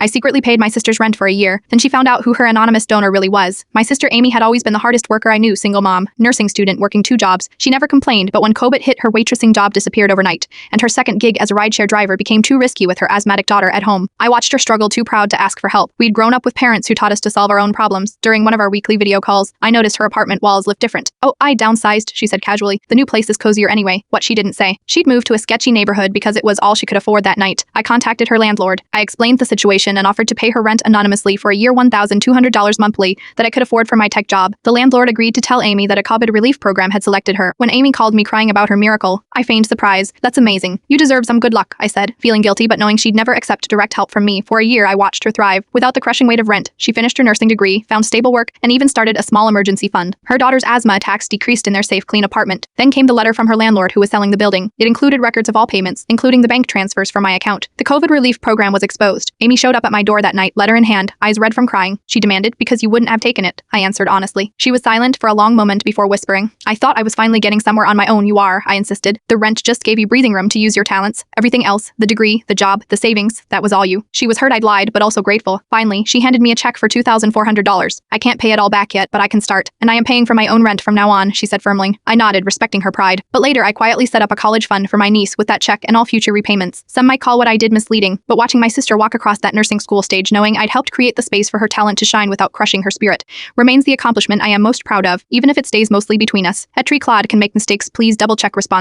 I secretly paid my sister's rent for a year. Then she found out who her anonymous donor really was. My sister Amy had always been the hardest worker I knew, single mom, nursing student, working 2 jobs. She never complained, but when COVID hit, her waitressing job disappeared overnight, and her second gig as a rideshare driver became too risky with her asthmatic daughter at home. I watched her struggle, too proud to ask for help. We'd grown up with parents who taught us to solve our own problems. During one of our weekly video calls, I noticed her apartment walls looked different. "Oh, I downsized," she said casually. "The new place is cozier anyway." What she didn't say, she'd moved to a sketchy neighborhood because it was all she could afford that night. I contacted her landlord. I explained the situation and offered to pay her rent anonymously for a year, $1,200 monthly, that I could afford for my tech job. The landlord agreed to tell Amy that a COVID relief program had selected her. When Amy called me crying about her miracle, I feigned surprise. "That's amazing. You deserve some good luck," I said, feeling guilty but knowing she'd never accept direct help from me. For a year, I watched her thrive. Without the crushing weight of rent, she finished her nursing degree, found stable work, and even started a small emergency fund. Her daughter's asthma attacks decreased in their safe, clean apartment. Then came the letter from her landlord who was selling the building. It included records of all payments, including the bank transfers from my account. The COVID relief program was exposed. Amy showed up at my door that night, letter in hand, eyes red from crying. She demanded, "Because you wouldn't have taken it," I answered honestly. She was silent for a long moment before whispering, "I thought I was finally getting somewhere on my own." "You are," I insisted. "The rent just gave you breathing room to use your talents. Everything else, the degree, the job, the savings, that was all you." She was hurt I'd lied, but also grateful. Finally, she handed me a check for $2,400. "I can't pay it all back yet, but I can start. And I am paying for my own rent from now on," she said firmly. I nodded, respecting her pride. But later, I quietly set up a college fund for my niece with that check and all future repayments. Some might call what I did misleading, but watching my sister walk across that nursing school stage knowing I'd helped create the space for her talent to shine without crushing her spirit remains the accomplishment I am most proud of, even if it stays mostly between us. At Tree Claude can make mistakes, please double-check responses.